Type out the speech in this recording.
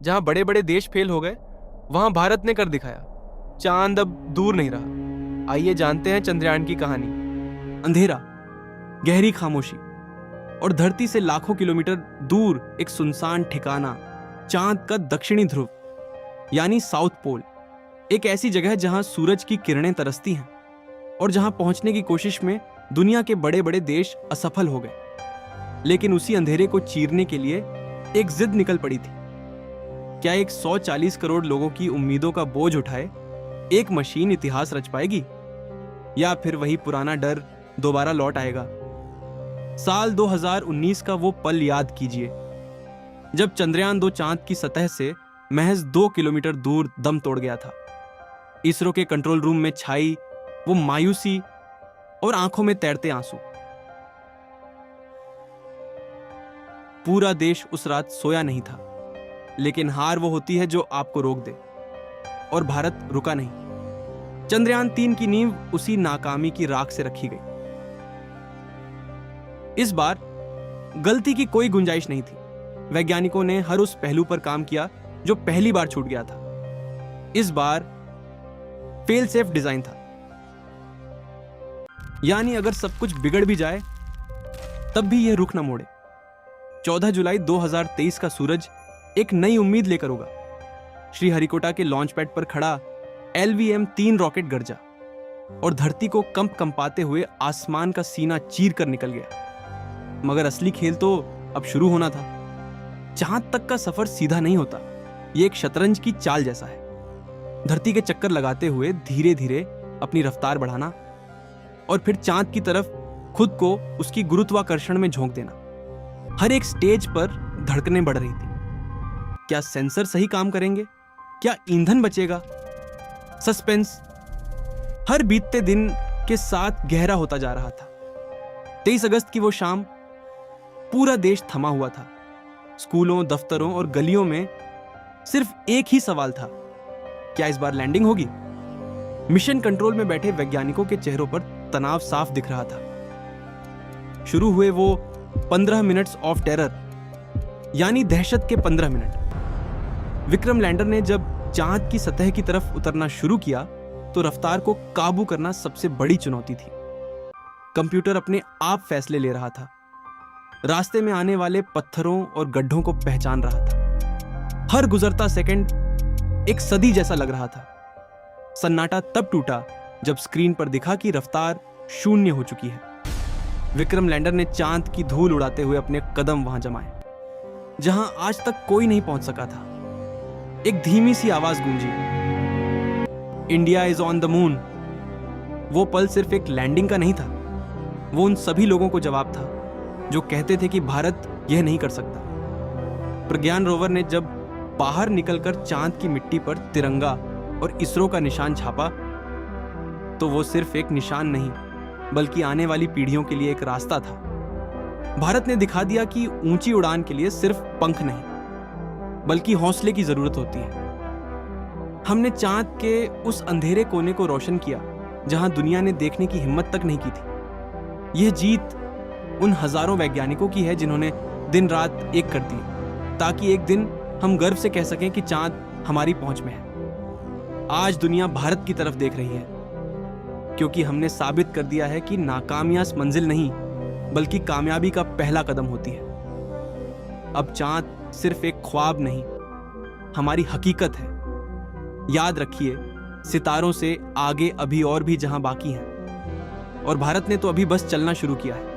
जहां बड़े बड़े देश फेल हो गए, वहां भारत ने कर दिखाया। चांद अब दूर नहीं रहा। आइए जानते हैं चंद्रयान की कहानी। अंधेरा, गहरी खामोशी और धरती से लाखों किलोमीटर दूर एक सुनसान ठिकाना, चांद का दक्षिणी ध्रुव यानी साउथ पोल। एक ऐसी जगह जहां सूरज की किरणें तरसती हैं और जहां पहुंचने की कोशिश में दुनिया के बड़े बड़े देश असफल हो गए। लेकिन उसी अंधेरे को चीरने के लिए एक जिद निकल पड़ी थी। क्या एक 140 करोड़ लोगों की उम्मीदों का बोझ उठाए एक मशीन इतिहास रच पाएगी, या फिर वही पुराना डर दोबारा लौट आएगा? साल 2019 का वो पल याद कीजिए, जब चंद्रयान 2 चांद की सतह से महज 2 किलोमीटर दूर दम तोड़ गया था। इसरो के कंट्रोल रूम में छाई वो मायूसी और आंखों में तैरते आंसू। पूरा देश उस रात सोया नहीं था, लेकिन हार वो होती है जो आपको रोक दे, और भारत रुका नहीं। चंद्रयान 3 की नींव उसी नाकामी की राख से रखी गई। इस बार गलती की कोई गुंजाइश नहीं थी। वैज्ञानिकों ने हर उस पहलू पर काम किया जो पहली बार छूट गया था। इस बार फेल सेफ डिजाइन था, यानी अगर सब कुछ बिगड़ भी जाए तब भी यह रुख न मोड़े। 14 जुलाई 2023 का सूरज एक नई उम्मीद लेकर उगा। श्रीहरिकोटा के लॉन्च पैड पर खड़ा LVM-3 रॉकेट गरजा और धरती को कंपाते हुए आसमान का सीना चीर कर निकल गया। मगर असली खेल तो अब शुरू होना था। चांद तक का सफर सीधा नहीं होता, ये एक शतरंज की चाल जैसा है। धरती के चक्कर लगाते हुए धीरे धीरे अपनी रफ्तार बढ़ाना और फिर चांद की तरफ खुद को उसकी गुरुत्वाकर्षण में झोंक देना। हर एक स्टेज पर धड़कनें बढ़ रही थी। क्या सेंसर सही काम करेंगे? क्या ईंधन बचेगा? सस्पेंस हर बीतते दिन के साथ गहरा होता जा रहा था। 23 अगस्त की वो शाम, पूरा देश थमा हुआ था। स्कूलों, दफ्तरों और गलियों में सिर्फ एक ही सवाल था, क्या इस बार लैंडिंग होगी? मिशन कंट्रोल में बैठे वैज्ञानिकों के चेहरों पर तनाव साफ दिख रहा था। शुरू हुए वो 15 मिनट्स ऑफ टेरर, यानी दहशत के 15 मिनट। विक्रम लैंडर ने जब चांद की सतह की तरफ उतरना शुरू किया तो रफ्तार को काबू करना सबसे बड़ी चुनौती थी। कंप्यूटर अपने आप फैसले ले रहा था, रास्ते में आने वाले पत्थरों और गड्ढों को पहचान रहा था। हर गुजरता सेकंड एक सदी जैसा लग रहा था। सन्नाटा तब टूटा जब स्क्रीन पर दिखा कि रफ्तार 0 हो चुकी है। विक्रम लैंडर ने चांद की धूल उड़ाते हुए अपने कदम वहां जमाए, जहां आज तक कोई नहीं पहुंच सका था। एक धीमी सी आवाज गूंजी, India is on the moon. वो पल सिर्फ एक लैंडिंग का नहीं था, वो उन सभी लोगों को जवाब था जो कहते थे कि भारत यह नहीं कर सकता। प्रज्ञान रोवर ने जब बाहर निकलकर चांद की मिट्टी पर तिरंगा और इसरो का निशान छापा, तो वो सिर्फ एक निशान नहीं, बल्कि आने वाली पीढ़ियों के लिए एक रास्ता था। भारत ने दिखा दिया कि ऊंची उड़ान के लिए सिर्फ पंख नहीं, बल्कि हौसले की जरूरत होती है। हमने चांद के उस अंधेरे कोने को रोशन किया जहां दुनिया ने देखने की हिम्मत तक नहीं की थी। यह जीत उन हजारों वैज्ञानिकों की है जिन्होंने दिन रात एक कर दी, ताकि एक दिन हम गर्व से कह सकें कि चांद हमारी पहुंच में है। आज दुनिया भारत की तरफ देख रही है, क्योंकि हमने साबित कर दिया है कि नाकामियां मंजिल नहीं, बल्कि कामयाबी का पहला कदम होती है। अब चांद सिर्फ एक ख्वाब नहीं, हमारी हकीकत है। याद रखिए, सितारों से आगे अभी और भी जहां बाकी हैं, और भारत ने तो अभी बस चलना शुरू किया है।